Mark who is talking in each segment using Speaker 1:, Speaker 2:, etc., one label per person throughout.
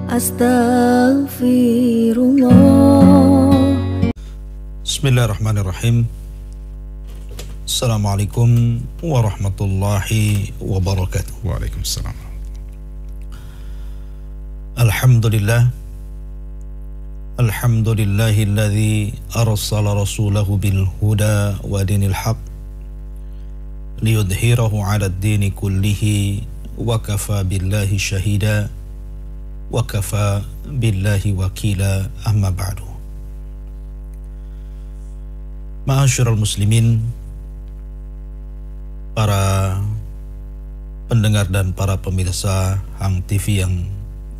Speaker 1: Astaghfirullah.
Speaker 2: Bismillahirrahmanirrahim. Assalamualaikum warahmatullahi wabarakatuh.
Speaker 3: Waalaikumsalam.
Speaker 2: Alhamdulillah. Alhamdulillahilladzi arsala rasulahu bil huda wa dinil haq liyudhhirahu 'ala ad-dini kullihi wa kafa billahi syahida wa kafa billahi wakila, amma ba'du. Ma'asyiral muslimin, para pendengar dan para pemirsa Hang TV yang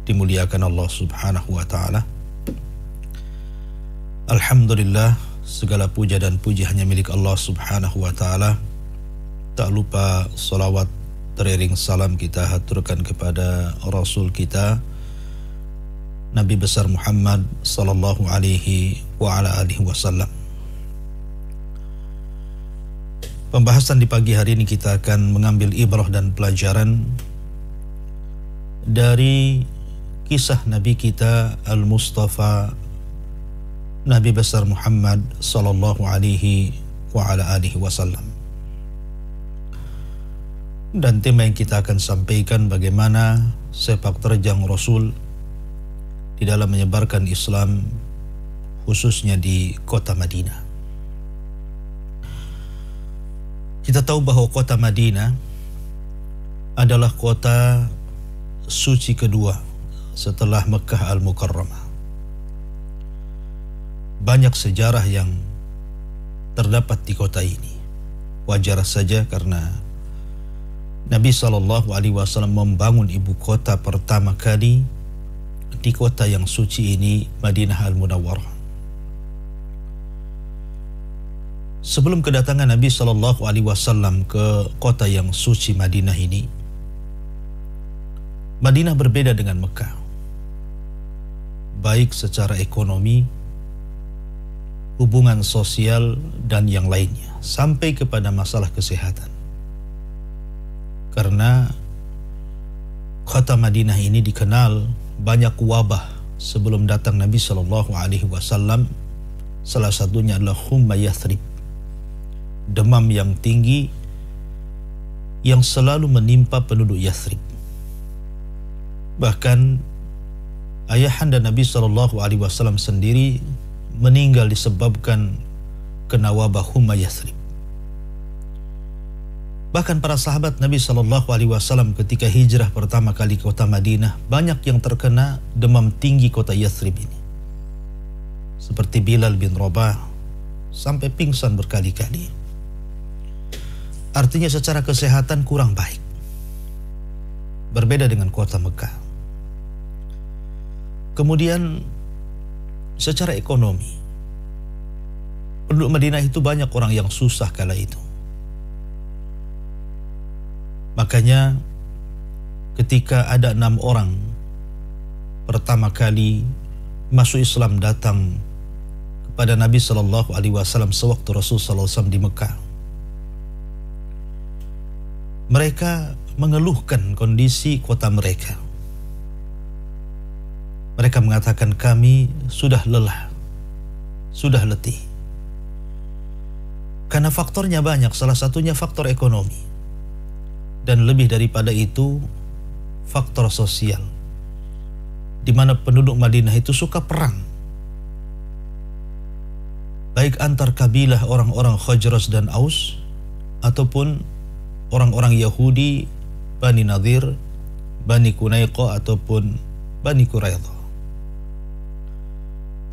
Speaker 2: dimuliakan Allah Subhanahu wa taala. Alhamdulillah, segala puja dan puji hanya milik Allah Subhanahu wa taala. Tak lupa salawat teriring salam kita haturkan kepada Rasul kita Nabi besar Muhammad sallallahu alaihi wa ala alihi wasallam. Pembahasan di pagi hari ini kita akan mengambil ibrah dan pelajaran dari kisah Nabi kita Al-Mustafa Nabi besar Muhammad sallallahu alaihi wa ala alihi wasallam. Dan tema yang kita akan sampaikan bagaimana sepak terjang Rasul di dalam menyebarkan Islam, khususnya di kota Madinah. Kita tahu bahwa kota Madinah adalah kota suci kedua setelah Mekah Al-Mukarramah. Banyak sejarah yang terdapat di kota ini. Wajar saja karena Nabi SAW membangun ibu kota pertama kali di kota yang suci ini, Madinah Al-Munawwarah. Sebelum kedatangan Nabi SAW ke kota yang suci Madinah ini, Madinah berbeda dengan Mekah, baik secara ekonomi, hubungan sosial, dan yang lainnya, sampai kepada masalah kesehatan. Karena kota Madinah ini dikenal banyak wabah sebelum datang Nabi SAW. Salah satunya adalah humma Yathrib, demam yang tinggi yang selalu menimpa penduduk Yathrib. Bahkan ayahanda Nabi SAW sendiri meninggal disebabkan kena wabah humma Yathrib. Bahkan para sahabat Nabi SAW ketika hijrah pertama kali ke kota Madinah, banyak yang terkena demam tinggi kota Yathrib ini. Seperti Bilal bin Rabah, sampai pingsan berkali-kali. Artinya secara kesehatan kurang baik. Berbeda dengan kota Mekah. Kemudian secara ekonomi, penduduk Madinah itu banyak orang yang susah kala itu. Makanya ketika ada 6 orang pertama kali masuk Islam datang kepada Nabi SAW sewaktu Rasulullah SAW di Mekah, mereka mengeluhkan kondisi kota mereka. Mereka mengatakan, kami sudah lelah, sudah letih. Karena faktornya banyak, salah satunya faktor ekonomi. Dan lebih daripada itu, faktor sosial, di mana penduduk Madinah itu suka perang, baik antar kabilah orang-orang Khazraj dan Aus, ataupun orang-orang Yahudi, Bani Nadir, Bani Qunaiqah, ataupun Bani Quraidah.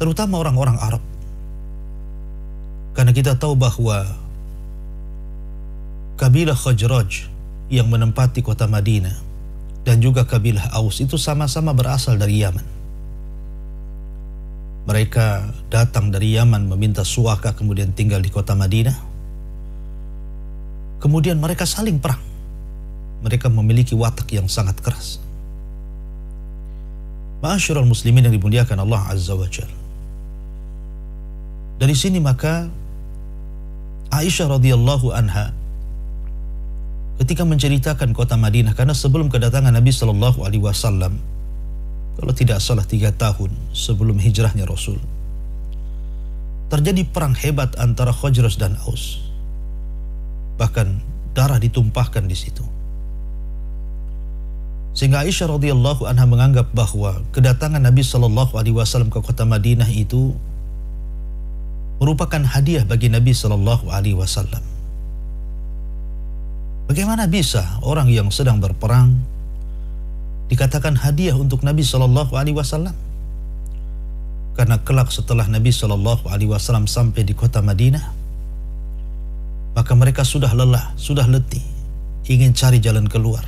Speaker 2: Terutama orang-orang Arab. Karena kita tahu bahwa kabilah Khazraj yang menempati kota Madinah dan juga kabilah Aus itu sama-sama berasal dari Yaman. Mereka datang dari Yaman meminta suaka, kemudian tinggal di kota Madinah. Kemudian mereka saling perang. Mereka memiliki watak yang sangat keras. Ma'asyiral muslimin yang dimuliakan Allah Azza wa Jalla. Dari sini maka Aisyah radhiyallahu anha ketika menceritakan kota Madinah, karena sebelum kedatangan Nabi Shallallahu Alaihi Wasallam kalau tidak salah 3 tahun sebelum hijrahnya Rasul, terjadi perang hebat antara Khazraj dan Aus. Bahkan darah ditumpahkan di situ. Sehingga Aisyah radhiyallahu anha menganggap bahwa kedatangan Nabi sallallahu alaihi wasallam ke kota Madinah itu merupakan hadiah bagi Nabi sallallahu alaihi wasallam. Bagaimana bisa orang yang sedang berperang dikatakan hadiah untuk Nabi sallallahu alaihi wasallam? Karena kelak setelah Nabi sallallahu alaihi wasallam sampai di kota Madinah, maka mereka sudah lelah, sudah letih, ingin cari jalan keluar,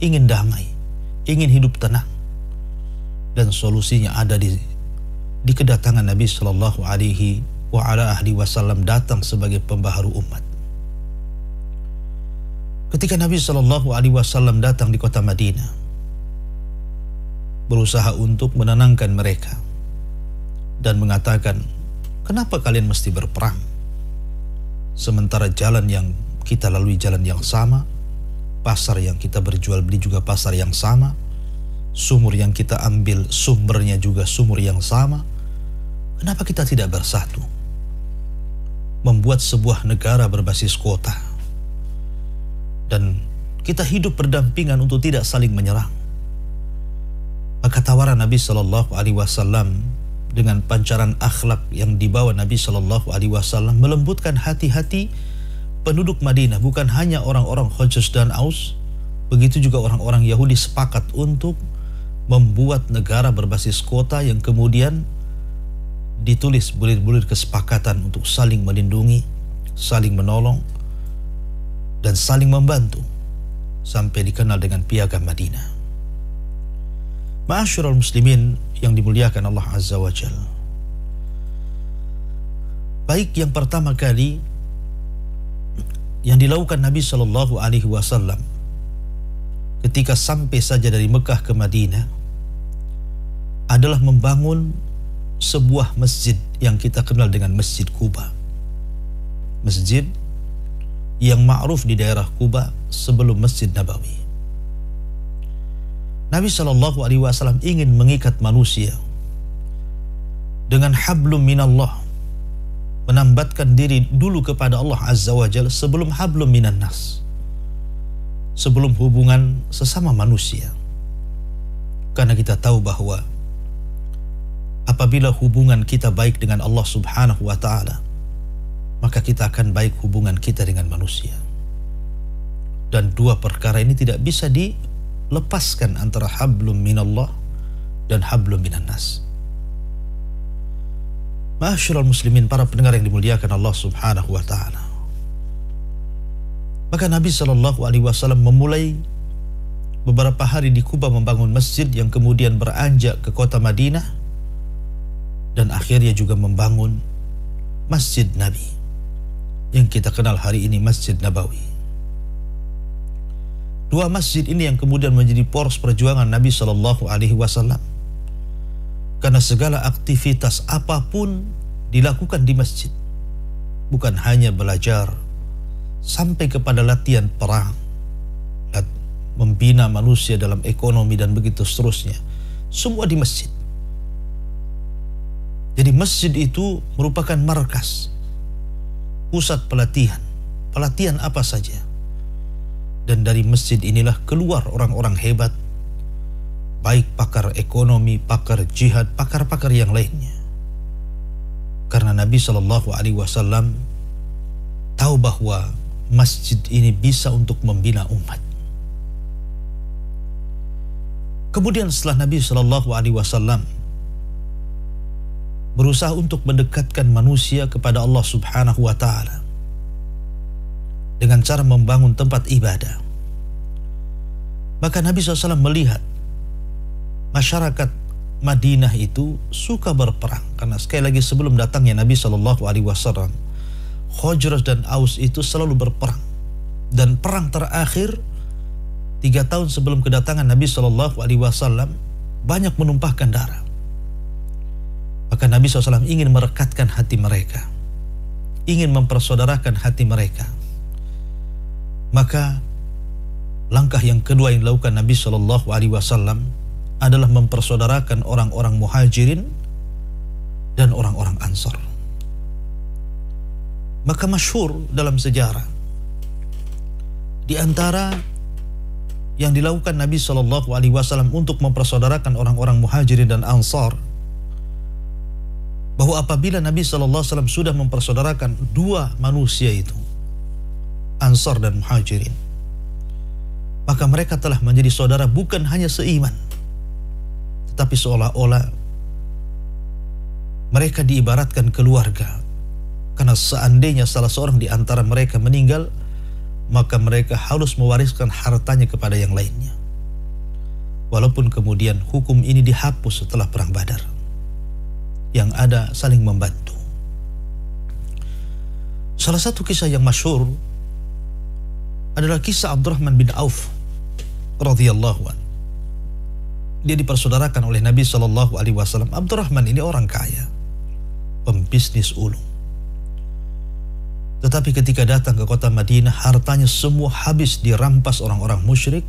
Speaker 2: ingin damai, ingin hidup tenang. Dan solusinya ada di kedatangan Nabi sallallahu alaihi wasallam datang sebagai pembaharu umat. Ketika Nabi sallallahu alaihi wasallam datang di kota Madinah, berusaha untuk menenangkan mereka dan mengatakan, kenapa kalian mesti berperang? Sementara jalan yang kita lalui jalan yang sama, pasar yang kita berjual beli juga pasar yang sama, sumur yang kita ambil sumbernya juga sumur yang sama. Kenapa kita tidak bersatu? Membuat sebuah negara berbasis kota dan kita hidup berdampingan untuk tidak saling menyerang. Maka tawaran Nabi sallallahu alaihi wasallam dengan pancaran akhlak yang dibawa Nabi sallallahu alaihi wasallam melembutkan hati-hati penduduk Madinah. Bukan hanya orang-orang Khazraj dan Aus, begitu juga orang-orang Yahudi sepakat untuk membuat negara berbasis kota yang kemudian ditulis bulir-bulir kesepakatan untuk saling melindungi, saling menolong, dan saling membantu sampai dikenal dengan Piagam Madinah. Ma'asyiral muslimin yang dimuliakan Allah Azza wa Jalla. Baik yang pertama kali yang dilakukan Nabi sallallahu alaihi wasallam ketika sampai saja dari Mekah ke Madinah adalah membangun sebuah masjid yang kita kenal dengan Masjid Quba. Masjid yang ma'ruf di daerah Quba sebelum Masjid Nabawi. Nabi sallallahu alaihi wasallam ingin mengikat manusia dengan hablum minallah, menambatkan diri dulu kepada Allah Azza wa Jalla sebelum hablum minan nas, sebelum hubungan sesama manusia. Karena kita tahu bahwa apabila hubungan kita baik dengan Allah Subhanahu wa ta'ala, maka kita akan baik hubungan kita dengan manusia. Dan dua perkara ini tidak bisa dilepaskan antara hablum minallah dan hablum minan nas. Ma'asyiral muslimin, para pendengar yang dimuliakan Allah Subhanahu wa ta'ala. Maka Nabi sallallahu alaihi wasallam memulai beberapa hari di Quba membangun masjid yang kemudian beranjak ke kota Madinah dan akhirnya juga membangun Masjid Nabi yang kita kenal hari ini Masjid Nabawi. Dua masjid ini yang kemudian menjadi poros perjuangan Nabi sallallahu alaihi wasallam. Karena segala aktivitas apapun dilakukan di masjid. Bukan hanya belajar, sampai kepada latihan perang, membina manusia dalam ekonomi dan begitu seterusnya. Semua di masjid. Jadi masjid itu merupakan markas, pusat pelatihan. Pelatihan apa saja. Dan dari masjid inilah keluar orang-orang hebat, baik pakar ekonomi, pakar jihad, pakar-pakar yang lainnya. Karena Nabi sallallahu alaihi wasallam tahu bahwa masjid ini bisa untuk membina umat. Kemudian setelah Nabi sallallahu alaihi wasallam berusaha untuk mendekatkan manusia kepada Allah Subhanahu wa ta'ala dengan cara membangun tempat ibadah, maka Nabi SAW melihat masyarakat Madinah itu suka berperang. Karena sekali lagi sebelum datangnya Nabi SAW, Khazraj dan Aus itu selalu berperang. Dan perang terakhir 3 tahun sebelum kedatangan Nabi SAW banyak menumpahkan darah. Maka Nabi SAW ingin merekatkan hati mereka, ingin mempersaudarakan hati mereka. Maka langkah yang kedua yang dilakukan Nabi SAW adalah mempersaudarakan orang-orang Muhajirin dan orang-orang Ansar. Maka masyhur dalam sejarah, di antara yang dilakukan Nabi SAW untuk mempersaudarakan orang-orang Muhajirin dan Ansar, bahwa apabila Nabi SAW sudah mempersaudarakan dua manusia itu, Ansar dan Muhajirin, maka mereka telah menjadi saudara bukan hanya seiman, tetapi seolah-olah mereka diibaratkan keluarga. Karena seandainya salah seorang di antara mereka meninggal, maka mereka harus mewariskan hartanya kepada yang lainnya. Walaupun kemudian hukum ini dihapus setelah perang Badar, yang ada saling membantu. Salah satu kisah yang masyhur adalah kisah Abdurrahman bin Auf radhiyallahu anhu. Dia dipersaudarakan oleh Nabi SAW. Abdurrahman ini orang kaya, pembisnis ulung. Tetapi ketika datang ke kota Madinah, hartanya semua habis dirampas orang-orang musyrik,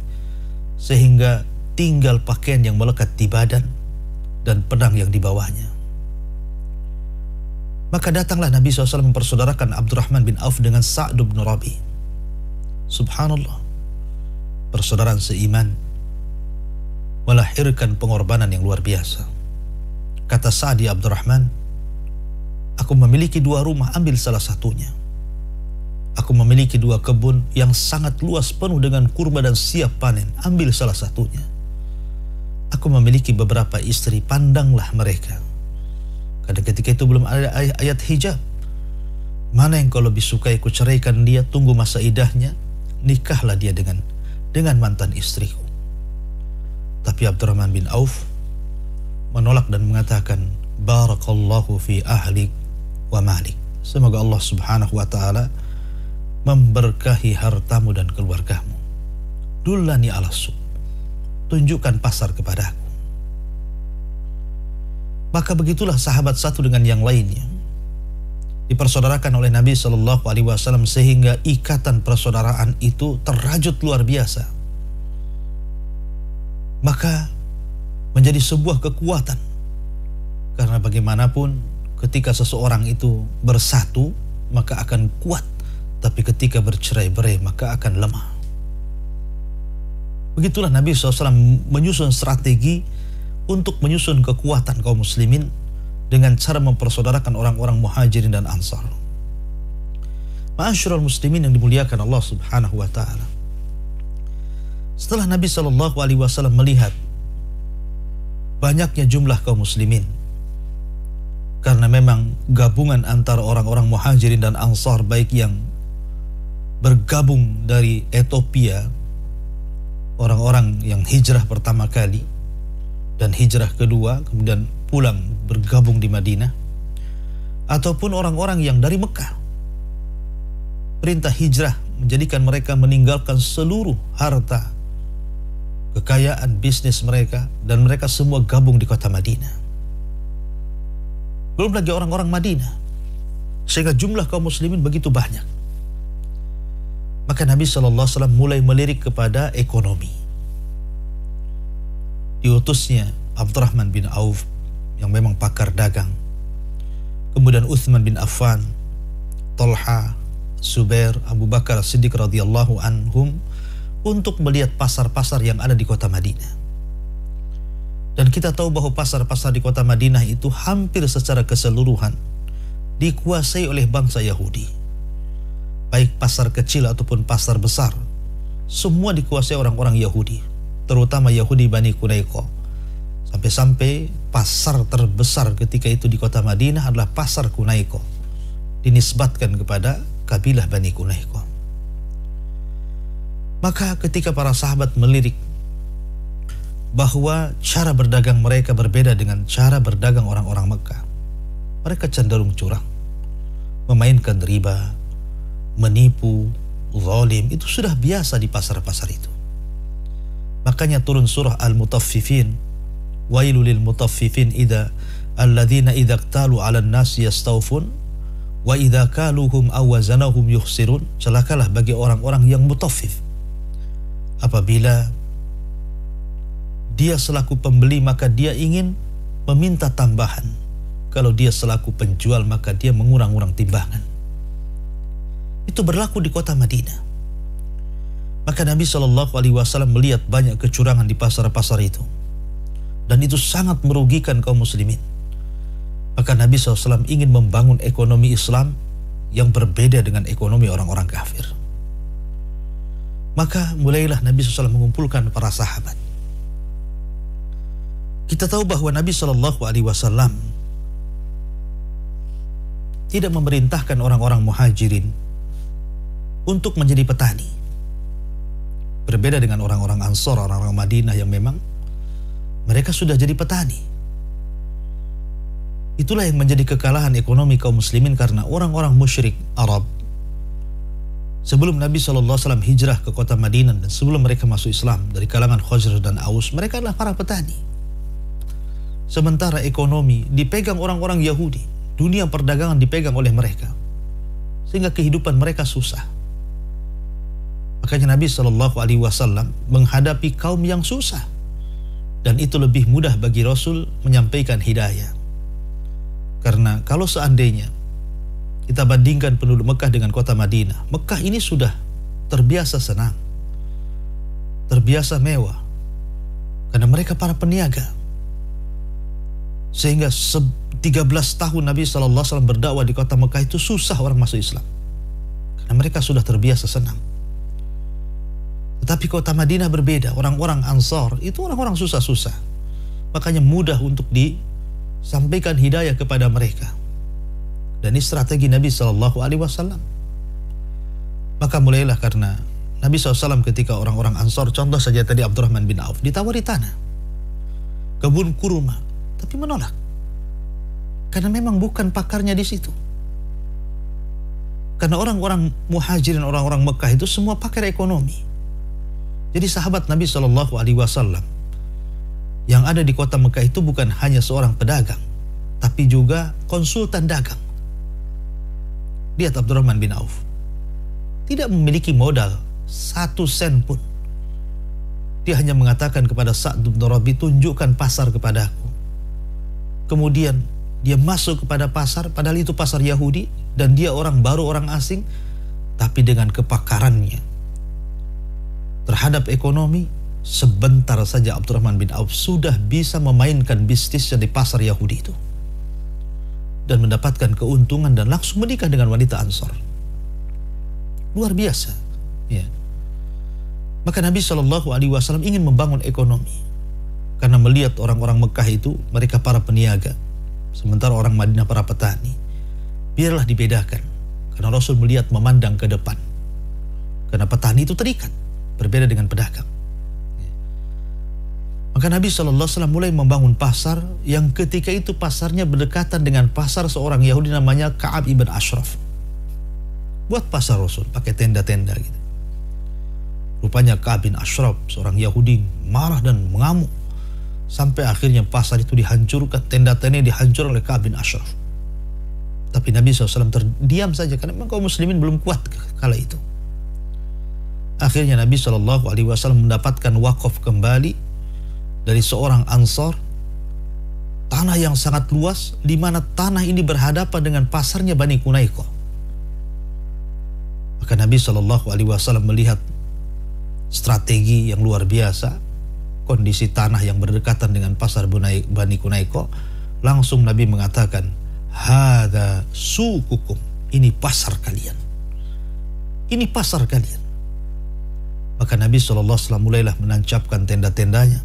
Speaker 2: sehingga tinggal pakaian yang melekat di badan dan pedang yang dibawanya. Maka datanglah Nabi SAW mempersaudarakan Abdurrahman bin Auf dengan Sa'd bin Rabi. Subhanallah, persaudaraan seiman melahirkan pengorbanan yang luar biasa. Kata Sa'd, Abdurrahman, aku memiliki dua rumah, ambil salah satunya. Aku memiliki dua kebun yang sangat luas penuh dengan kurma dan siap panen, ambil salah satunya. Aku memiliki beberapa istri, pandanglah mereka. Karena ketika itu belum ada ayat hijab. Mana yang kau lebih sukai, ku ceraikan dia, tunggu masa idahnya, nikahlah dia dengan mantan istriku. Tapi Abdurrahman bin Auf menolak dan mengatakan, barakallahu fi ahlik wa malik. Semoga Allah Subhanahu wa ta'ala memberkahi hartamu dan keluargamu. Dullani ala suq, tunjukkan pasar kepadaku. Maka begitulah sahabat satu dengan yang lainnya dipersaudarakan oleh Nabi SAW, sehingga ikatan persaudaraan itu terrajut luar biasa. Maka menjadi sebuah kekuatan, karena bagaimanapun ketika seseorang itu bersatu maka akan kuat, tapi ketika bercerai-berai maka akan lemah. Begitulah Nabi SAW menyusun strategi untuk menyusun kekuatan kaum muslimin dengan cara mempersaudarakan orang-orang Muhajirin dan Ansar. Ma'asyiral muslimin yang dimuliakan Allah Subhanahu wa ta'ala, setelah Nabi SAW melihat banyaknya jumlah kaum muslimin, karena memang gabungan antara orang-orang Muhajirin dan Ansar, baik yang bergabung dari Ethiopia, orang-orang yang hijrah pertama kali dan hijrah kedua kemudian pulang bergabung di Madinah, ataupun orang-orang yang dari Mekah. Perintah hijrah menjadikan mereka meninggalkan seluruh harta, kekayaan, bisnis mereka, dan mereka semua gabung di kota Madinah. Belum lagi orang-orang Madinah, sehingga jumlah kaum muslimin begitu banyak. Maka Nabi SAW mulai melirik kepada ekonomi. Diutusnya Abdurrahman bin Auf yang memang pakar dagang, kemudian Uthman bin Affan, Talha, Zubair, Abu Bakar Siddiq radhiyallahu anhum, untuk melihat pasar-pasar yang ada di kota Madinah. Dan kita tahu bahwa pasar-pasar di kota Madinah itu hampir secara keseluruhan dikuasai oleh bangsa Yahudi. Baik pasar kecil ataupun pasar besar, semua dikuasai orang-orang Yahudi, terutama Yahudi Bani Quraiqah. Sampai-sampai pasar terbesar ketika itu di kota Madinah adalah pasar Quraiqah, dinisbatkan kepada kabilah Bani Quraiqah. Maka ketika para sahabat melirik bahwa cara berdagang mereka berbeda dengan cara berdagang orang-orang Mekah, mereka cenderung curang, memainkan riba, menipu, zalim, itu sudah biasa di pasar-pasar itu. Makanya turun surah Al-Mutaffifin, wailul lil mutaffifin alladzina idza iktalu 'alan nasi yastawfun wa idza kaluhum aw wazanahum yukhsirun. Celakalah bagi orang-orang yang mutaffif, apabila dia selaku pembeli maka dia ingin meminta tambahan. Kalau dia selaku penjual maka dia mengurang-urang timbangan. Itu berlaku di kota Madinah. Maka Nabi SAW melihat banyak kecurangan di pasar-pasar itu. Dan itu sangat merugikan kaum muslimin. Maka Nabi SAW ingin membangun ekonomi Islam yang berbeda dengan ekonomi orang-orang kafir. Maka mulailah Nabi SAW mengumpulkan para sahabat. Kita tahu bahwa Nabi SAW tidak memerintahkan orang-orang muhajirin untuk menjadi petani. Berbeda dengan orang-orang Ansor, orang-orang Madinah yang memang mereka sudah jadi petani. Itulah yang menjadi kekalahan ekonomi kaum muslimin karena orang-orang musyrik Arab sebelum Nabi SAW hijrah ke kota Madinah dan sebelum mereka masuk Islam dari kalangan Khazraj dan Aus, mereka adalah para petani. Sementara ekonomi dipegang orang-orang Yahudi, dunia perdagangan dipegang oleh mereka, sehingga kehidupan mereka susah. Makanya Nabi SAW menghadapi kaum yang susah, dan itu lebih mudah bagi Rasul menyampaikan hidayah. Karena kalau seandainya kita bandingkan penduduk Mekah dengan kota Madinah, Mekah ini sudah terbiasa senang, terbiasa mewah, karena mereka para peniaga. Sehingga 13 tahun Nabi SAW berdakwah di kota Mekah itu susah orang masuk Islam, karena mereka sudah terbiasa senang. Tetapi kota Madinah berbeda, orang-orang Ansar itu orang-orang susah-susah. Makanya mudah untuk disampaikan hidayah kepada mereka. Dan ini strategi Nabi SAW. Maka mulailah karena Nabi SAW ketika orang-orang Ansar, contoh saja tadi Abdurrahman bin Auf, ditawari tanah, kebun kurma, tapi menolak. Karena memang bukan pakarnya di situ. Karena orang-orang muhajirin, orang-orang Mekah itu semua pakar ekonomi. Jadi sahabat Nabi SAW yang ada di kota Mekah itu bukan hanya seorang pedagang, tapi juga konsultan dagang. Lihat Abdurrahman bin Auf, tidak memiliki modal 1 sen pun. Dia hanya mengatakan kepada Sa'd bin Rabi, tunjukkan pasar kepadaku. Kemudian dia masuk kepada pasar, padahal itu pasar Yahudi, dan dia orang baru, orang asing, tapi dengan kepakarannya terhadap ekonomi, sebentar saja Abdurrahman bin Auf sudah bisa memainkan bisnisnya di pasar Yahudi itu dan mendapatkan keuntungan dan langsung menikah dengan wanita Ansar. Luar biasa, ya. Maka Nabi SAW ingin membangun ekonomi karena melihat orang-orang Mekah itu mereka para peniaga, sementara orang Madinah para petani. Biarlah dibedakan, karena Rasul melihat, memandang ke depan. Karena petani itu terikat, berbeda dengan pedagang. Maka Nabi SAW mulai membangun pasar yang ketika itu pasarnya berdekatan dengan pasar seorang Yahudi namanya Ka'ab ibn Ashraf. Buat pasar Rasul, pakai tenda-tenda gitu. Rupanya Ka'ab bin Ashraf, seorang Yahudi, marah dan mengamuk. Sampai akhirnya pasar itu dihancurkan, tenda-tenda dihancurkan oleh Ka'ab bin Ashraf. Tapi Nabi SAW terdiam saja, karena memang kaum muslimin belum kuat kala itu. Akhirnya Nabi SAW mendapatkan wakaf kembali dari seorang Ansar, tanah yang sangat luas, di mana tanah ini berhadapan dengan pasarnya Bani Qunaiqah. Maka Nabi SAW melihat strategi yang luar biasa, kondisi tanah yang berdekatan dengan pasar Bani Qunaiqah, langsung Nabi mengatakan, "Hadza suqukum," ini pasar kalian, ini pasar kalian. Maka Nabi SAW mulailah menancapkan tenda-tendanya,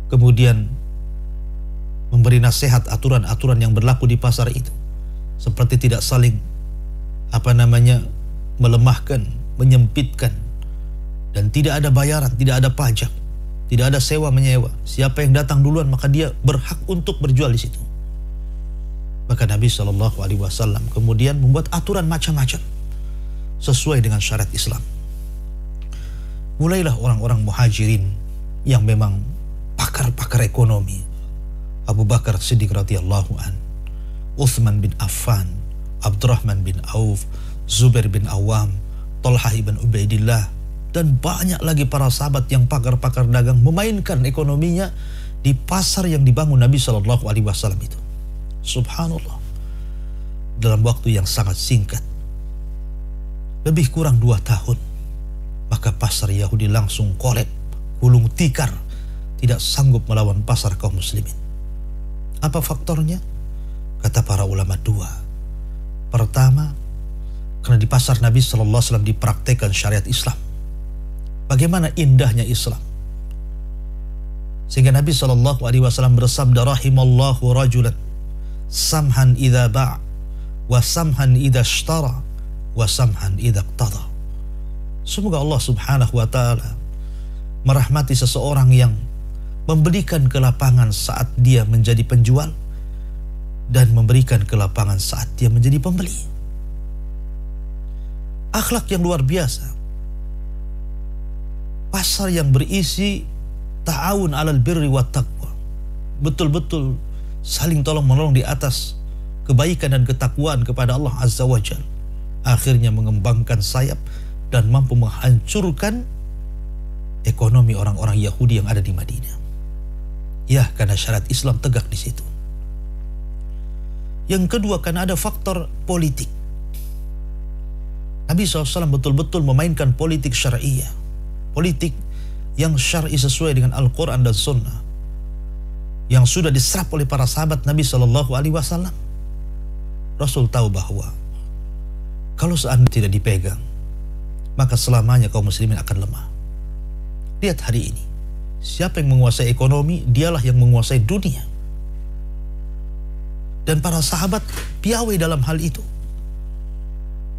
Speaker 2: kemudian memberi nasihat aturan-aturan yang berlaku di pasar itu, seperti tidak saling melemahkan, menyempitkan, dan tidak ada bayaran, tidak ada pajak, tidak ada sewa menyewa. Siapa yang datang duluan maka dia berhak untuk berjual di situ. Maka Nabi SAW kemudian membuat aturan macam-macam sesuai dengan syariat Islam. Mulailah orang-orang muhajirin yang memang pakar-pakar ekonomi, Abu Bakar Siddiq radhiyallahu an, Uthman bin Affan, Abdurrahman bin Auf, Zubair bin Awam, Talhah ibn Ubaidillah, dan banyak lagi para sahabat yang pakar-pakar dagang memainkan ekonominya di pasar yang dibangun Nabi Shallallahu Alaihi Wasallam itu. Subhanallah, dalam waktu yang sangat singkat, lebih kurang 2 tahun, maka pasar Yahudi langsung kolab, gulung tikar, tidak sanggup melawan pasar kaum muslimin. Apa faktornya? Kata para ulama 2. Pertama, karena di pasar Nabi Sallallahu Alaihi Wasallam dipraktekkan syariat Islam. Bagaimana indahnya Islam, sehingga Nabi Sallallahu Alaihi Wasallam bersabda, rahimallahu rajulan samhan idza ba' wa samhan idza ishtara wa samhan idza iqtada. Semoga Allah Subhanahu wa taala merahmati seseorang yang memberikan kelapangan saat dia menjadi penjual dan memberikan kelapangan saat dia menjadi pembeli. Akhlak yang luar biasa. Pasar yang berisi ta'awun 'alal birri wat taqwa. Betul-betul saling tolong-menolong di atas kebaikan dan ketakwaan kepada Allah Azza wa Jalla. Akhirnya mengembangkan sayap dan mampu menghancurkan ekonomi orang-orang Yahudi yang ada di Madinah. Ya, karena syariat Islam tegak di situ. Yang kedua, karena ada faktor politik. Nabi SAW betul-betul memainkan politik syariah, politik yang syar'i sesuai dengan Al-Quran dan Sunnah, yang sudah diserap oleh para sahabat Nabi Shallallahu Alaihi Wasallam. Rasul tahu bahwa kalau seandainya tidak dipegang, maka selamanya kaum muslimin akan lemah. Lihat hari ini, siapa yang menguasai ekonomi, dialah yang menguasai dunia. Dan para sahabat piawai dalam hal itu.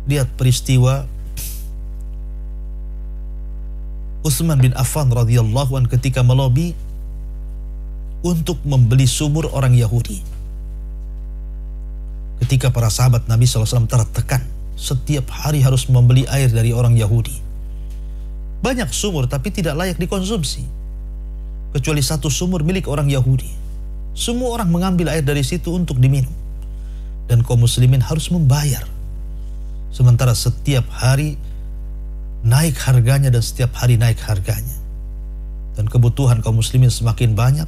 Speaker 2: Lihat peristiwa Utsman bin Affan radhiyallahu anhu ketika melobi untuk membeli sumur orang Yahudi. Ketika para sahabat Nabi SAW tertekan, setiap hari harus membeli air dari orang Yahudi. Banyak sumur tapi tidak layak dikonsumsi, kecuali satu sumur milik orang Yahudi. Semua orang mengambil air dari situ untuk diminum, dan kaum muslimin harus membayar. Sementara setiap hari naik harganya dan setiap hari naik harganya. Dan kebutuhan kaum muslimin semakin banyak,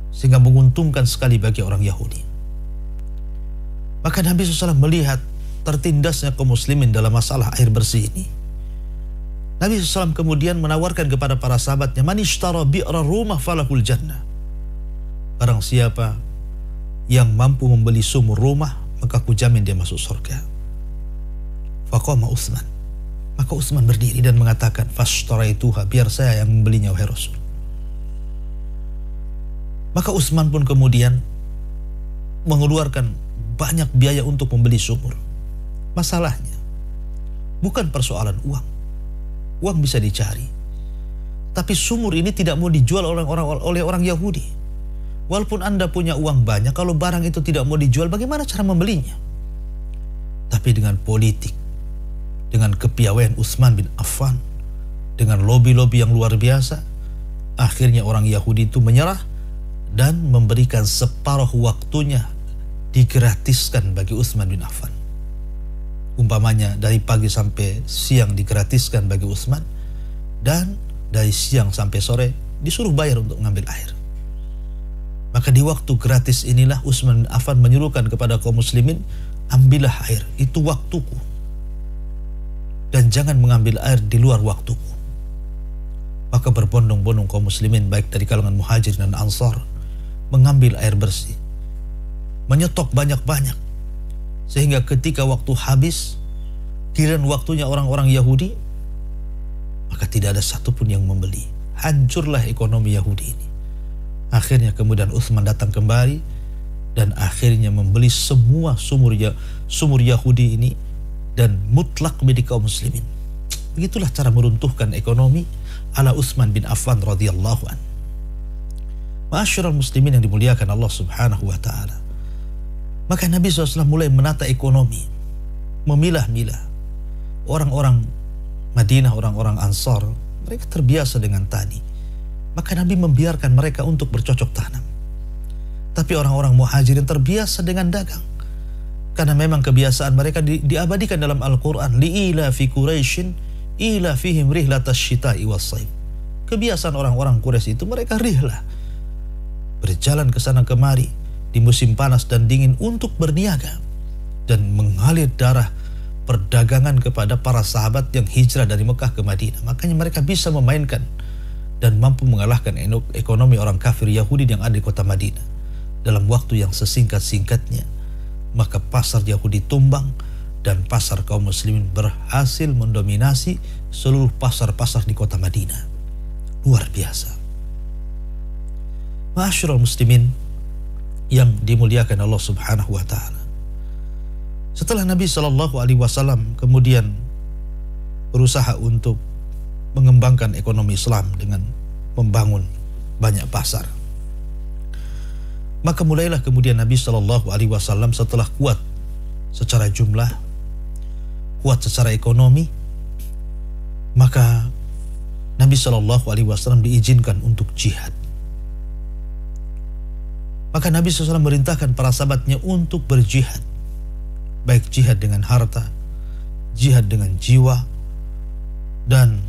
Speaker 2: sehingga menguntungkan sekali bagi orang Yahudi. Maka Nabi SAW melihat tertindasnya kaum muslimin dalam masalah air bersih ini. Nabi SAW kemudian menawarkan kepada para sahabatnya, man ishtara bi'ra rumah falahul jannah. Barang siapa yang mampu membeli sumur rumah, maka aku jamin dia masuk surga. Faqama Utsman. Maka Utsman berdiri dan mengatakan, fashtaraituha, biar saya yang membelinya wahai Rasul. Maka Utsman pun kemudian mengeluarkan banyak biaya untuk membeli sumur. Masalahnya bukan persoalan uang. Uang bisa dicari. Tapi sumur ini tidak mau dijual oleh orang Yahudi. Walaupun Anda punya uang banyak, kalau barang itu tidak mau dijual, bagaimana cara membelinya? Tapi dengan politik, dengan kepiawaian Utsman bin Affan, dengan lobi-lobi yang luar biasa, akhirnya orang Yahudi itu menyerah dan memberikan separuh waktunya digratiskan bagi Utsman bin Affan. Umpamanya dari pagi sampai siang digratiskan bagi Utsman, dan dari siang sampai sore disuruh bayar untuk mengambil air. Maka di waktu gratis inilah Utsman bin Affan menyuruhkan kepada kaum muslimin, ambillah air, itu waktuku, dan jangan mengambil air di luar waktuku. Maka berbondong-bondong kaum muslimin baik dari kalangan muhajir dan ansar mengambil air bersih, menyetok banyak-banyak, sehingga ketika waktu habis, giliran waktunya orang-orang Yahudi, maka tidak ada satupun yang membeli. Hancurlah ekonomi Yahudi ini. Akhirnya kemudian Utsman datang kembali dan akhirnya membeli semua sumur Yahudi ini dan mutlak milik kaum muslimin. Begitulah cara meruntuhkan ekonomi ala Utsman bin Affan radhiyallahu anhu. Ma'asyiral muslimin yang dimuliakan Allah Subhanahu wa taala. Maka Nabi SAW mulai menata ekonomi, memilah-milah. Orang-orang Madinah, orang-orang Ansar, mereka terbiasa dengan tani. Maka Nabi membiarkan mereka untuk bercocok tanam. Tapi orang-orang Muhajirin terbiasa dengan dagang, karena memang kebiasaan mereka diabadikan dalam Al-Quran. Li'ila fi Quraisyin ila fihim rihlatas syita'i was-saif. Kebiasaan orang-orang Quraisy itu mereka rihlah, berjalan ke sana kemari di musim panas dan dingin untuk berniaga dan mengalir darah perdagangan kepada para sahabat yang hijrah dari Mekah ke Madinah. Makanya mereka bisa memainkan dan mampu mengalahkan ekonomi orang kafir Yahudi yang ada di kota Madinah dalam waktu yang sesingkat-singkatnya. Maka pasar Yahudi tumbang dan pasar kaum muslimin berhasil mendominasi seluruh pasar-pasar di kota Madinah. Luar biasa. Ma'asyiral muslimin yang dimuliakan Allah Subhanahu wa taala. Setelah Nabi Shallallahu alaihi wasallam kemudian berusaha untuk mengembangkan ekonomi Islam dengan membangun banyak pasar, maka mulailah kemudian Nabi Shallallahu alaihi wasallam setelah kuat secara jumlah, kuat secara ekonomi, maka Nabi Shallallahu alaihi wasallam diizinkan untuk jihad. Maka Nabi SAW merintahkan para sahabatnya untuk berjihad, baik jihad dengan harta, jihad dengan jiwa. Dan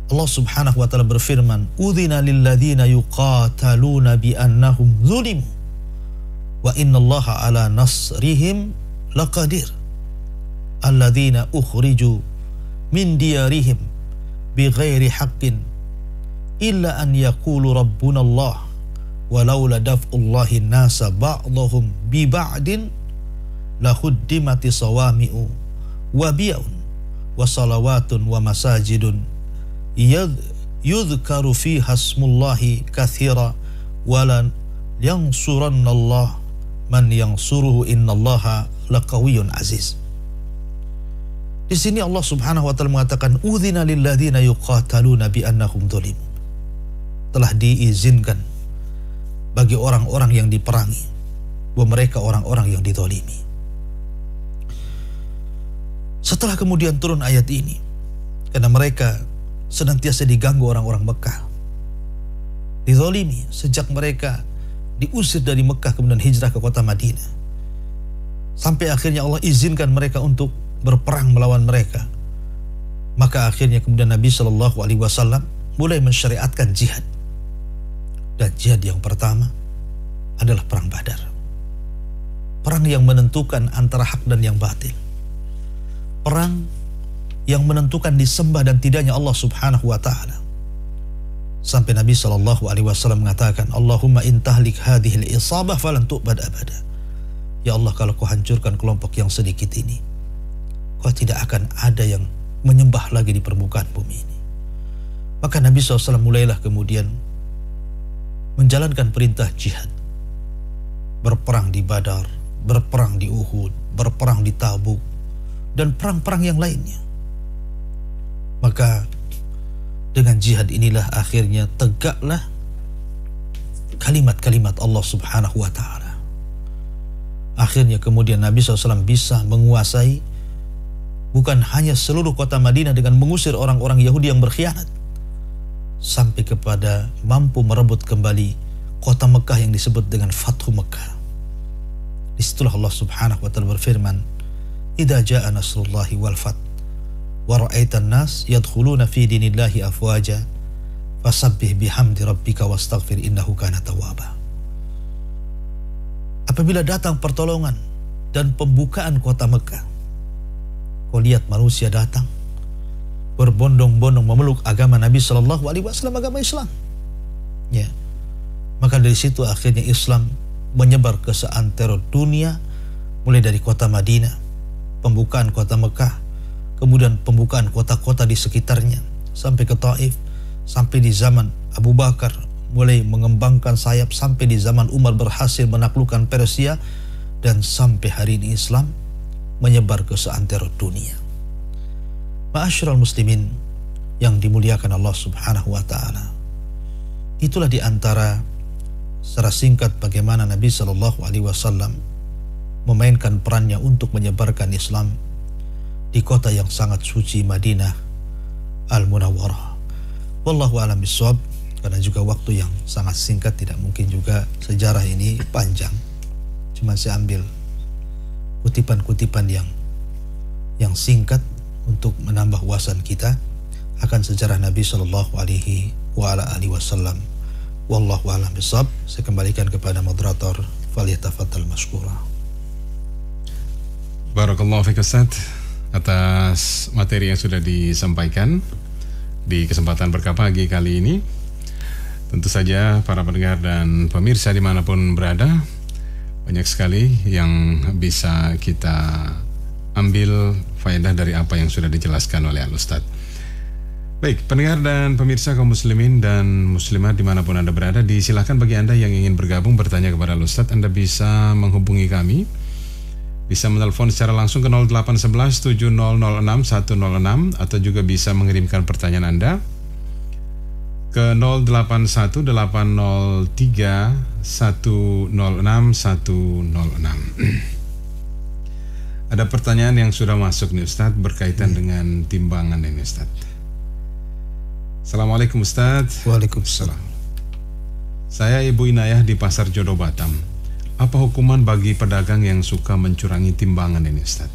Speaker 2: Allah Subhanahu wa taala berfirman, "Udzina lilladzina yuqataluna bi annahum zulimu wa innallaha ala nasrihim laqadir alladzina ukhriju min diyarihim bighairi haqqin illa an yaqulu rabbunallah walaula daf'ullahi nasa ba'dahum bi ba'din lahuddimati sawami'u wa biya'un wa salawatun wa masajidun yudhkaru fiha ismullahi katsira walan yansurannallah man yansuruhu innallaha laqawiyyun aziz." Di sini Allah Subhanahu wa taala mengatakan, "Udzina lilladzina yuqataluna bi annahum zulimu." Telah diizinkan bagi orang-orang yang diperangi bahwa mereka orang-orang yang dizalimi. Setelah kemudian turun ayat ini, karena mereka senantiasa diganggu orang-orang Mekah, dizalimi sejak mereka diusir dari Mekah kemudian hijrah ke kota Madinah, sampai akhirnya Allah izinkan mereka untuk berperang melawan mereka. Maka akhirnya kemudian Nabi Shallallahu alaihi wasallam mulai mensyariatkan jihad. Dan jihad yang pertama adalah perang Badar. Perang yang menentukan antara hak dan yang batil. Perang yang menentukan disembah dan tidaknya Allah Subhanahu wa taala. Sampai Nabi Shallallahu alaihi wasallam mengatakan, "Allahumma intahlik hadhil isabah falan tu'bad abada." Ya Allah, kalau kau hancurkan kelompok yang sedikit ini, kau tidak akan ada yang menyembah lagi di permukaan bumi ini. Maka Nabi SAW mulailah kemudian menjalankan perintah jihad, berperang di Badar, berperang di Uhud, berperang di Tabuk, dan perang-perang yang lainnya. Maka dengan jihad inilah akhirnya tegaklah kalimat-kalimat Allah Subhanahu wa taala. Akhirnya kemudian Nabi SAW bisa menguasai bukan hanya seluruh kota Madinah dengan mengusir orang-orang Yahudi yang berkhianat, sampai kepada mampu merebut kembali kota Mekah yang disebut dengan Fathu Mekah. Disitulah Allah Subhanahu wa taala berfirman, "Idza jaa nasrullahi wal fath wa ra'aitan nas yadkhuluna fi dinillahi afwaja fasabbih bihamdi rabbika wastaghfir innahu kana tawwaba." Apabila datang pertolongan dan pembukaan kota Mekah, kau lihat manusia datang berbondong-bondong memeluk agama Nabi Shallallahu alaihi wasallam, agama Islam. Ya. Maka dari situ akhirnya Islam menyebar ke seantero dunia, mulai dari kota Madinah, pembukaan kota Mekah, kemudian pembukaan kota-kota di sekitarnya, sampai ke Taif, sampai di zaman Abu Bakar mulai mengembangkan sayap, sampai di zaman Umar berhasil menaklukkan Persia, dan sampai hari ini Islam menyebar ke seantero dunia. Ma'asyiral muslimin yang dimuliakan Allah Subhanahu wa taala. Itulah di antara secara singkat bagaimana Nabi Shallallahu alaihi wasallam memainkan perannya untuk menyebarkan Islam di kota yang sangat suci Madinah Al-Munawwarah. Wallahu a'lam bishawab. Karena juga waktu yang sangat singkat, tidak mungkin juga sejarah ini panjang. Cuma saya ambil kutipan-kutipan yang singkat untuk menambah wawasan kita akan sejarah Nabi Shallallahu Alaihi Wasallam. Wallahu a'lam bishawab. Saya kembalikan kepada moderator, falyatafaddal mashkura.
Speaker 1: Barakallahu fiik Ustaz atas materi yang sudah disampaikan di kesempatan berkah pagi kali ini. Tentu saja para pendengar dan pemirsa dimanapun berada, banyak sekali yang bisa kita ambil faedah dari apa yang sudah dijelaskan oleh Al-Ustaz. Baik, pendengar dan pemirsa kaum muslimin dan muslimat dimanapun Anda berada, disilakan bagi Anda yang ingin bergabung bertanya kepada Al-Ustaz, Anda bisa menghubungi kami, bisa menelpon secara langsung ke 0811 7006 106 atau juga bisa mengirimkan pertanyaan Anda ke 081 803 106 106. Ada pertanyaan yang sudah masuk nih Ustaz berkaitan dengan timbangan ini Ustaz. Assalamualaikum Ustaz.
Speaker 2: Waalaikumsalam.
Speaker 1: Saya Ibu Inayah di Pasar Jodoh Batam. Apa hukuman bagi pedagang yang suka mencurangi timbangan ini Ustaz?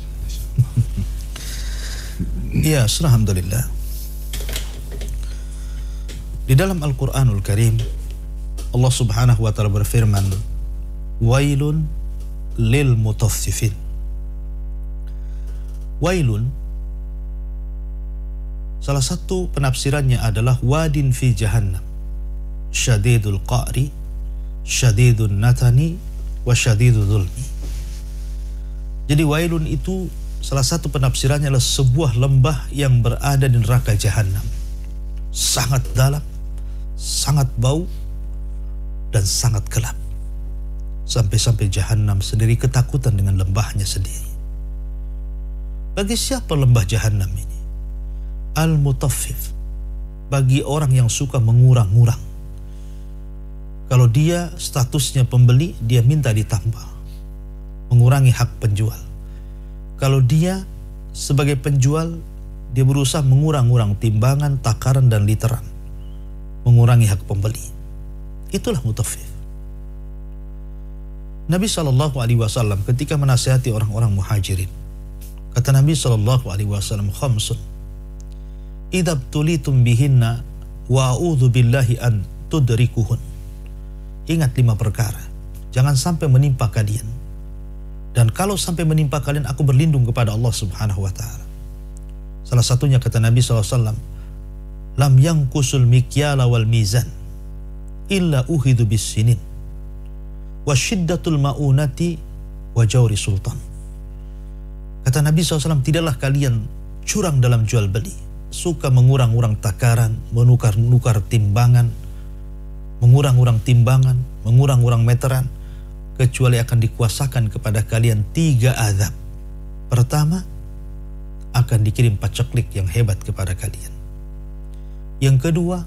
Speaker 2: Ya, alhamdulillah. Di dalam Al-Quranul Karim, Allah Subhanahu wa Ta'ala berfirman, Wailun lil mutaffifin. Wailun, salah satu penafsirannya adalah wadin fi jahannam, syadidul qa'ri, syadidun natani, wa syadidul zulmi. Jadi wailun itu salah satu penafsirannya adalah sebuah lembah yang berada di neraka jahannam, sangat dalam, sangat bau, dan sangat gelap. Sampai-sampai jahannam sendiri ketakutan dengan lembahnya sendiri. Bagi siapa lembah jahannam ini? Al-mutaffif, bagi orang yang suka mengurang-ngurang. Kalau dia statusnya pembeli, dia minta ditambah, mengurangi hak penjual. Kalau dia sebagai penjual, dia berusaha mengurang-ngurang timbangan, takaran, dan literan, mengurangi hak pembeli. Itulah mutaffif. Nabi SAW ketika menasihati orang-orang muhajirin, kata Nabi SAW, khamsun idab tulitum bihinna wa a'udzu billahi an tudrikuhun. Ingat 5 perkara, jangan sampai menimpa kalian, dan kalau sampai menimpa kalian, aku berlindung kepada Allah Subhanahu wa Ta'ala. Salah satunya kata Nabi SAW, lam yanqusul mikyala wal mizan illa uhidu bis sinin wa syiddatul maunati wa jawri sultan. Kata Nabi SAW, tidaklah kalian curang dalam jual beli, suka mengurang-urang takaran, menukar-nukar timbangan, mengurang-urang timbangan, mengurang-urang meteran, kecuali akan dikuasakan kepada kalian 3 azab. Pertama, akan dikirim paceklik yang hebat kepada kalian. Yang kedua,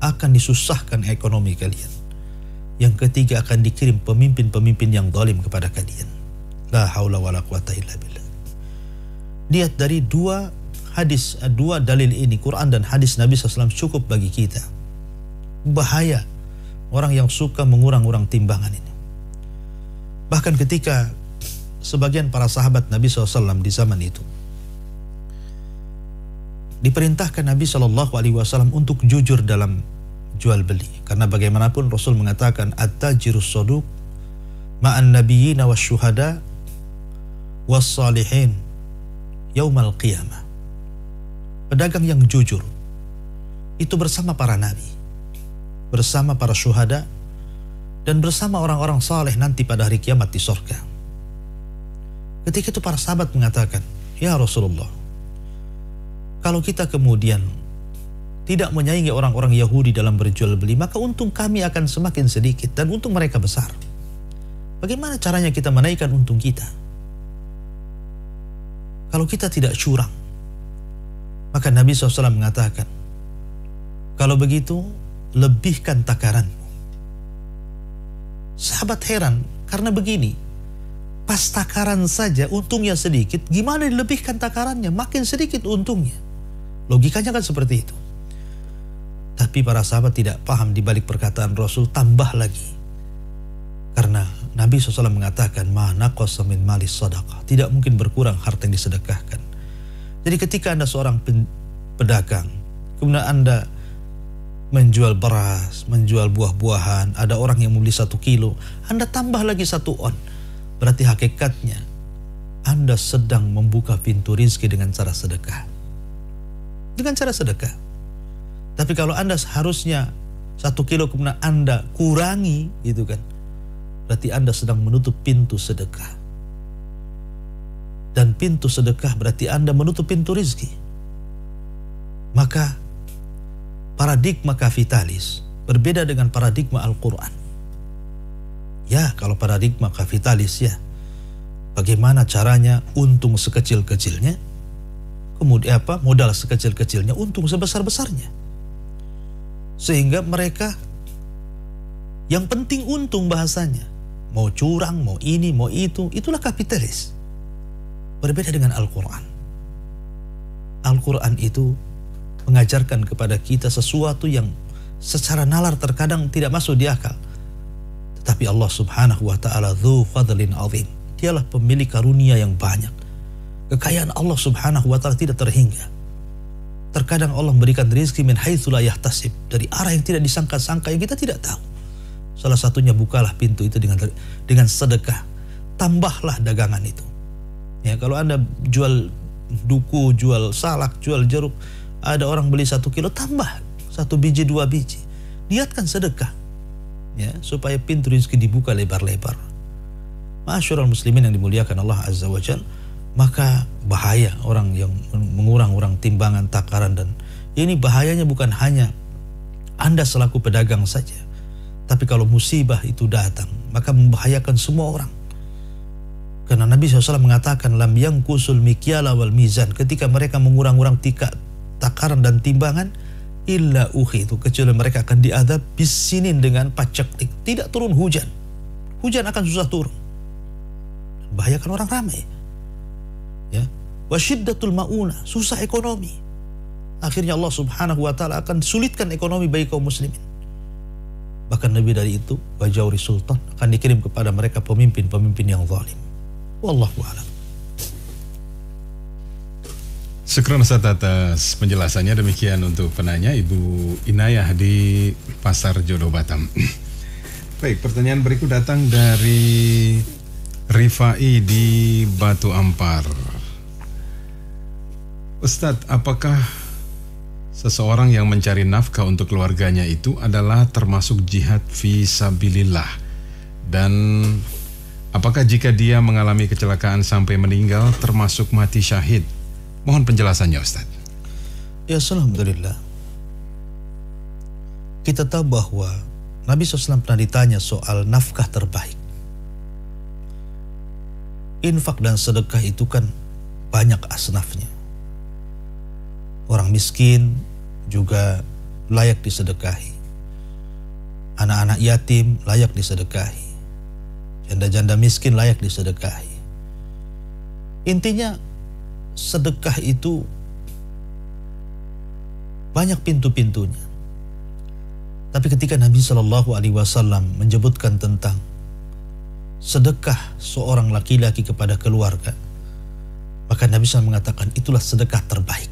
Speaker 2: akan disusahkan ekonomi kalian. Yang ketiga, akan dikirim pemimpin-pemimpin yang zalim kepada kalian. La haula wala quwata illa billah. Lihat dari 2 hadis, 2 dalil ini, Quran dan hadis Nabi SAW, cukup bagi kita. Bahaya orang yang suka mengurang-urang timbangan ini. Bahkan ketika sebagian para sahabat Nabi SAW di zaman itu diperintahkan Nabi SAW untuk jujur dalam jual beli, karena bagaimanapun Rasul mengatakan at-tajirus saduq ma'an nabiyina wasyuhada wassalihin yaumal qiyamah. Pedagang yang jujur itu bersama para nabi, bersama para syuhada, dan bersama orang-orang saleh nanti pada hari kiamat di surga. Ketika itu para sahabat mengatakan, ya Rasulullah, kalau kita kemudian tidak menyaingi orang-orang Yahudi dalam berjual beli, maka untung kami akan semakin sedikit dan untung mereka besar. Bagaimana caranya kita menaikkan untung kita? Kalau kita tidak curang, maka Nabi SAW mengatakan, kalau begitu lebihkan takaranmu. Sahabat heran, karena begini, pas takaran saja untungnya sedikit, gimana dilebihkan takarannya? Makin sedikit untungnya. Logikanya kan seperti itu. Tapi para sahabat tidak paham di balik perkataan Rasul, tambah lagi. Karena Nabi SAW mengatakan, ma naqasa min malis sadaqah, tidak mungkin berkurang harta yang disedekahkan. Jadi ketika Anda seorang pedagang, kemudian Anda menjual beras, menjual buah-buahan, ada orang yang membeli 1 kilo, Anda tambah lagi 1 on. Berarti hakikatnya Anda sedang membuka pintu rizki dengan cara sedekah. Dengan cara sedekah. Tapi kalau Anda harusnya 1 kilo kemudian Anda kurangi, gitu kan, berarti Anda sedang menutup pintu sedekah. Dan pintu sedekah berarti Anda menutup pintu rizki. Maka paradigma kapitalis berbeda dengan paradigma Al-Quran. Ya, kalau paradigma kapitalis ya, bagaimana caranya untung sekecil-kecilnya, kemudian modal sekecil-kecilnya, untung sebesar-besarnya. Sehingga mereka yang penting untung bahasanya. Mau curang, mau ini, mau itu, itulah kapitalis. Berbeda dengan Al-Quran. Al-Quran itu mengajarkan kepada kita sesuatu yang secara nalar terkadang tidak masuk di akal. Tetapi Allah subhanahu wa ta'ala dzu fadlin azim. Dialah pemilik karunia yang banyak. Kekayaan Allah subhanahu wa ta'ala tidak terhingga. Terkadang Allah memberikan rizki min haitsu la yahtasib, dari arah yang tidak disangka-sangka, yang kita tidak tahu. Salah satunya bukalah pintu itu dengan sedekah. Tambahlah dagangan itu. Ya, kalau Anda jual duku, jual salak, jual jeruk, ada orang beli 1 kilo, tambah 1 biji, 2 biji. Niatkan sedekah, ya, supaya pintu rezeki dibuka lebar-lebar. Ma'asyiral muslimin yang dimuliakan Allah Azza wa Jalla, maka bahaya orang yang mengurang-urang timbangan, takaran, dan ini bahayanya bukan hanya Anda selaku pedagang saja, tapi kalau musibah itu datang, maka membahayakan semua orang. Karena Nabi SAW mengatakan, lam yangkusul mikyala wal mizan, ketika mereka mengurang-urang takaran dan timbangan, illa itu kecuali mereka akan diadab bisinin dengan paceklik. Tidak turun hujan, hujan akan susah turun, bahayakan orang ramai. Ya, wasyiddatul mauna, susah ekonomi. Akhirnya Allah subhanahu wa ta'ala akan sulitkan ekonomi bagi kaum muslimin. Bahkan lebih dari itu, wajauri sultan, akan dikirim kepada mereka pemimpin-pemimpin yang zalim. Wallahu a'lam.
Speaker 1: Syukran Ustaz atas penjelasannya. Demikian untuk penanya Ibu Inayah di Pasar Jodoh Batam. Baik, pertanyaan berikut datang dari Rifai di Batu Ampar. Ustadz, apakah seseorang yang mencari nafkah untuk keluarganya itu adalah termasuk jihad fi sabilillah? Dan apakah jika dia mengalami kecelakaan sampai meninggal termasuk mati syahid? Mohon penjelasannya Ustaz.
Speaker 2: Ya, alhamdulillah. Kita tahu bahwa Nabi SAW pernah ditanya soal nafkah terbaik. Infak dan sedekah itu kan banyak asnafnya. Orang miskin juga layak disedekahi. Anak-anak yatim layak disedekahi. Janda-janda miskin layak disedekahi. Intinya sedekah itu banyak pintu-pintunya. Tapi ketika Nabi SAW menyebutkan tentang sedekah seorang laki-laki kepada keluarga, maka Nabi SAW mengatakan itulah sedekah terbaik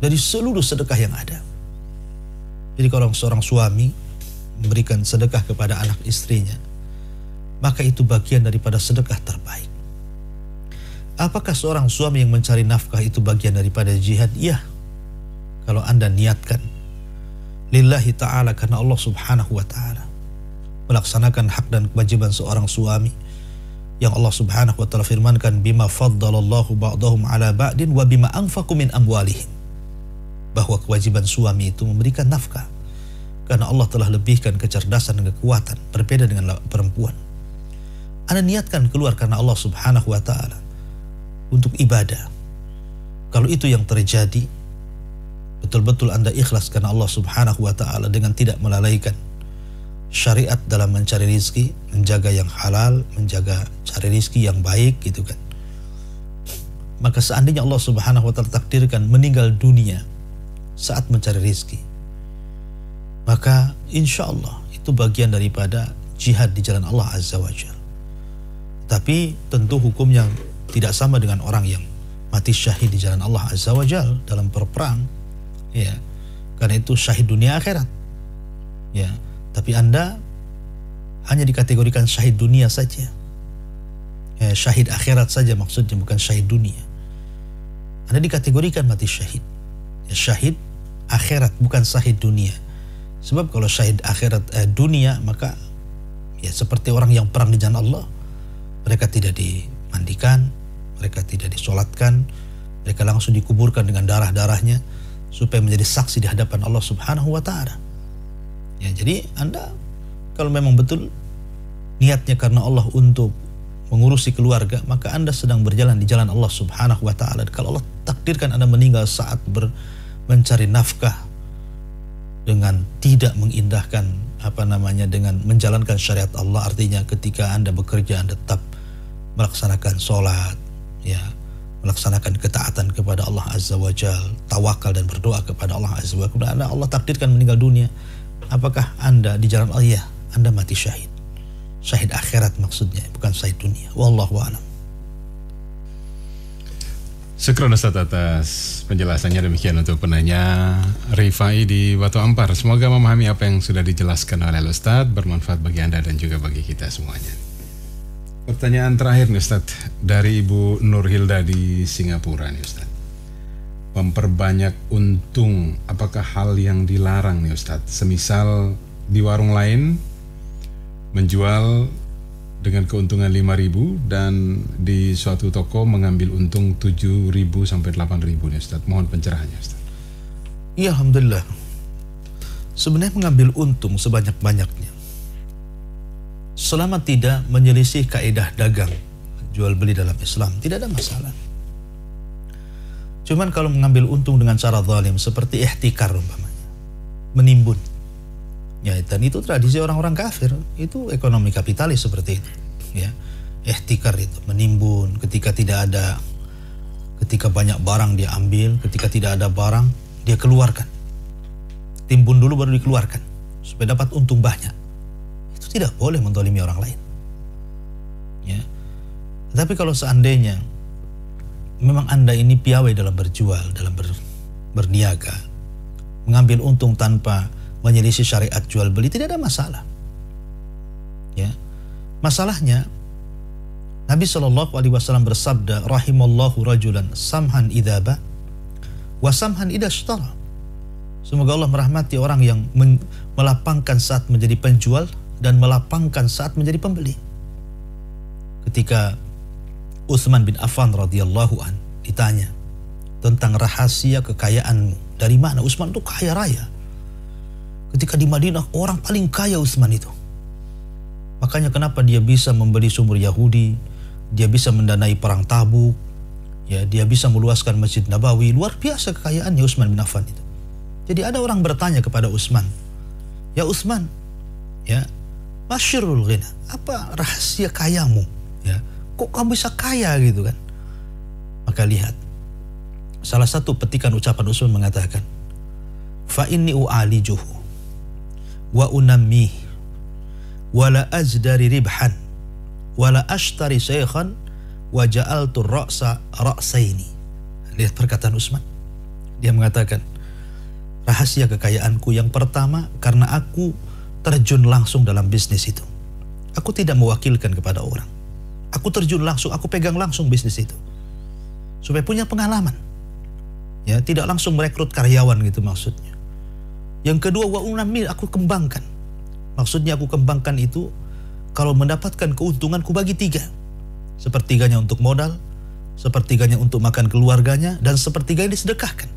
Speaker 2: dari seluruh sedekah yang ada. Jadi kalau seorang suami memberikan sedekah kepada anak istrinya, maka itu bagian daripada sedekah terbaik. Apakah seorang suami yang mencari nafkah itu bagian daripada jihad? Ya, kalau Anda niatkan lillahi ta'ala, karena Allah subhanahu wa ta'ala, melaksanakan hak dan kewajiban seorang suami yang Allah subhanahu wa ta'ala firmankan, bima faddalallahu ba'dahum ala ba'din wa bima anfaqu min amwalihim, bahwa kewajiban suami itu memberikan nafkah karena Allah telah lebihkan kecerdasan dan kekuatan, berbeda dengan perempuan. Anda niatkan keluar karena Allah subhanahu wa ta'ala untuk ibadah. Kalau itu yang terjadi, betul-betul Anda ikhlas karena Allah subhanahu wa ta'ala dengan tidak melalaikan syariat dalam mencari rizki, menjaga yang halal, menjaga cari rizki yang baik, gitu kan. Maka seandainya Allah subhanahu wa ta'ala takdirkan meninggal dunia saat mencari rizki, maka insya Allah itu bagian daripada jihad di jalan Allah azza wa jalla. Tapi tentu hukumnya tidak sama dengan orang yang mati syahid di jalan Allah Azza wa Jal dalam perang, ya, karena itu syahid dunia akhirat, ya. Tapi Anda hanya dikategorikan syahid dunia saja, ya, syahid akhirat saja maksudnya, bukan syahid dunia. Anda dikategorikan mati syahid, ya, syahid akhirat bukan syahid dunia. Sebab kalau syahid akhirat dunia, maka ya seperti orang yang perang di jalan Allah, mereka tidak dimandikan, mereka tidak disolatkan, mereka langsung dikuburkan dengan darah-darahnya supaya menjadi saksi di hadapan Allah Subhanahu wa Ta'ala. Ya, jadi Anda kalau memang betul niatnya karena Allah untuk mengurusi keluarga, maka Anda sedang berjalan di jalan Allah Subhanahu wa Ta'ala. Kalau Allah takdirkan Anda meninggal saat mencari nafkah dengan tidak mengindahkan dengan menjalankan syariat Allah, artinya ketika Anda bekerja Anda tetap melaksanakan sholat, ya, melaksanakan ketaatan kepada Allah Azza wa Jal, tawakal dan berdoa kepada Allah Azza wa Jal, Allah takdirkan meninggal dunia, apakah Anda di jalan Allah? Ya, Anda mati syahid, syahid akhirat maksudnya, bukan syahid dunia. Wallahu a'lam.
Speaker 1: Syukron Ustaz atas penjelasannya. Demikian untuk penanya Rifai di Batu Ampar. Semoga memahami apa yang sudah dijelaskan oleh Ustaz, bermanfaat bagi Anda dan juga bagi kita semuanya. Pertanyaan terakhir nih Ustaz, dari Ibu Nur Hilda di Singapura nih Ustaz. Memperbanyak untung, apakah hal yang dilarang nih Ustaz? Semisal di warung lain menjual dengan keuntungan 5.000 dan di suatu toko mengambil untung 7.000 sampai 8.000 nih Ustaz. Mohon pencerahannya Ustaz.
Speaker 2: Iya, alhamdulillah. Sebenarnya mengambil untung sebanyak-banyaknya, selama tidak menyelisih kaidah dagang jual beli dalam Islam, tidak ada masalah. Cuman kalau mengambil untung dengan cara zalim seperti ihtikar umpamanya, menimbun, ya, dan itu tradisi orang-orang kafir, itu ekonomi kapitalis seperti itu, ya. Ihtikar itu menimbun, ketika banyak barang dia ambil, ketika tidak ada barang dia keluarkan, timbun dulu baru dikeluarkan supaya dapat untung banyak. Itu tidak boleh menzalimi orang lain, ya. Tapi kalau seandainya memang Anda ini piawai dalam berjual, dalam berniaga, mengambil untung tanpa menyelisih syariat jual beli, tidak ada masalah, ya. Masalahnya Nabi SAW bersabda, rahimallahu rajulan samhan idza ba wa samhan idza ishtara. Semoga Allah merahmati orang yang melapangkan saat menjadi penjual dan melapangkan saat menjadi pembeli. Ketika Utsman bin Affan radhiyallahu an ditanya tentang rahasia kekayaanmu, dari mana? Utsman itu kaya raya. Ketika di Madinah orang paling kaya Utsman itu. Makanya kenapa dia bisa membeli sumur Yahudi, dia bisa mendanai perang Tabuk, ya, dia bisa meluaskan Masjid Nabawi. Luar biasa kekayaannya Utsman bin Affan itu. Jadi ada orang bertanya kepada Utsman, ya Utsman, ya, masyirul ghina, apa rahasia kayamu? Ya, kok kamu bisa kaya gitu kan? Maka lihat, salah satu petikan ucapan Utsman mengatakan, fa inni u'alijuhu wa unammi wala azdari ribhan wala ashtari syaikhan wa ja'altu ra'sa ra'saini. Lihat perkataan Utsman. Dia mengatakan, rahasia kekayaanku yang pertama karena aku terjun langsung dalam bisnis itu. Aku tidak mewakilkan kepada orang. Aku terjun langsung, aku pegang langsung bisnis itu. Supaya punya pengalaman. Ya, tidak langsung merekrut karyawan gitu maksudnya. Yang kedua, wa unamil, aku kembangkan. Maksudnya aku kembangkan itu, kalau mendapatkan keuntungan ku bagi 3. Sepertiganya untuk modal, sepertiganya untuk makan keluarganya, dan sepertiganya disedekahkan.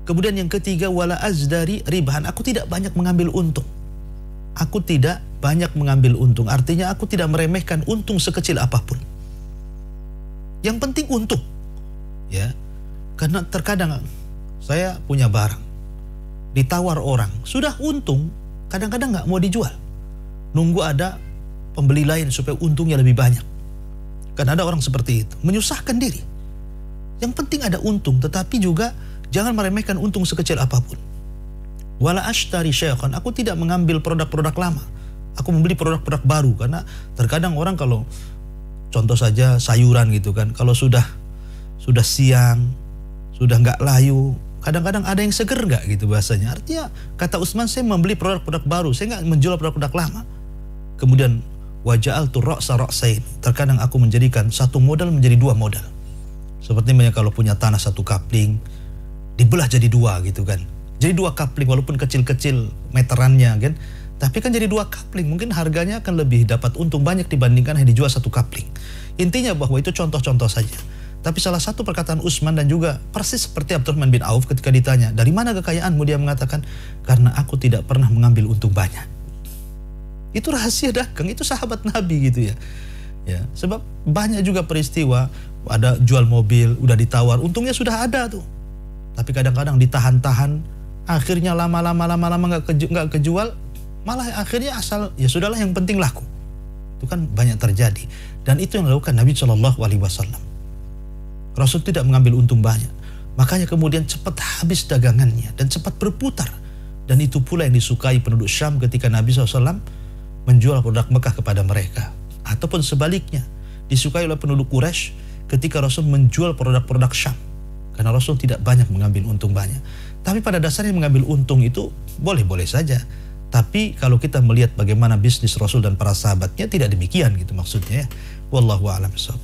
Speaker 2: Kemudian yang ketiga, wala azdari ribahan, aku tidak banyak mengambil untung. Aku tidak banyak mengambil untung, artinya aku tidak meremehkan untung sekecil apapun. Yang penting untung, ya. Karena terkadang saya punya barang, ditawar orang, sudah untung, kadang-kadang nggak mau dijual, nunggu ada pembeli lain supaya untungnya lebih banyak. Karena ada orang seperti itu, menyusahkan diri. Yang penting ada untung, tetapi juga jangan meremehkan untung sekecil apapun. Wala ashtari syaikhan, aku tidak mengambil produk-produk lama, aku membeli produk-produk baru. Karena terkadang orang kalau contoh saja sayuran gitu kan, kalau sudah sudah siang, sudah nggak layu. Kadang-kadang ada yang seger nggak gitu bahasanya. Artinya kata Utsman, saya membeli produk-produk baru, saya nggak menjual produk-produk lama. Kemudian waja'altu ra'sa ra'sain, terkadang aku menjadikan satu modal menjadi dua modal. Seperti kalau punya tanah satu kapling dibelah jadi dua gitu kan. Jadi dua kapling walaupun kecil-kecil meterannya kan, tapi kan jadi dua kapling, mungkin harganya akan lebih dapat untung banyak dibandingkan hanya dijual satu kapling. Intinya bahwa itu contoh-contoh saja. Tapi salah satu perkataan Utsman dan juga persis seperti Abdurrahman bin Auf ketika ditanya, dari mana kekayaanmu? Dia mengatakan, karena aku tidak pernah mengambil untung banyak. Itu rahasia dagang, itu sahabat Nabi gitu ya. Ya, sebab banyak juga peristiwa, ada jual mobil, udah ditawar, untungnya sudah ada tuh. Tapi kadang-kadang ditahan-tahan, akhirnya lama-lama nggak kejual, malah akhirnya asal ya sudahlah yang penting laku. Itu kan banyak terjadi. Dan itu yang dilakukan Nabi SAW. Rasul tidak mengambil untung banyak, makanya kemudian cepat habis dagangannya dan cepat berputar. Dan itu pula yang disukai penduduk Syam ketika Nabi SAW menjual produk Mekah kepada mereka. Ataupun sebaliknya, disukai oleh penduduk Quraisy ketika Rasul menjual produk-produk Syam, karena Rasul tidak banyak mengambil untung banyak. Tapi pada dasarnya mengambil untung itu boleh-boleh saja. Tapi kalau kita melihat bagaimana bisnis Rasul dan para sahabatnya, tidak demikian gitu maksudnya ya. Wallahu a'lam bishawab.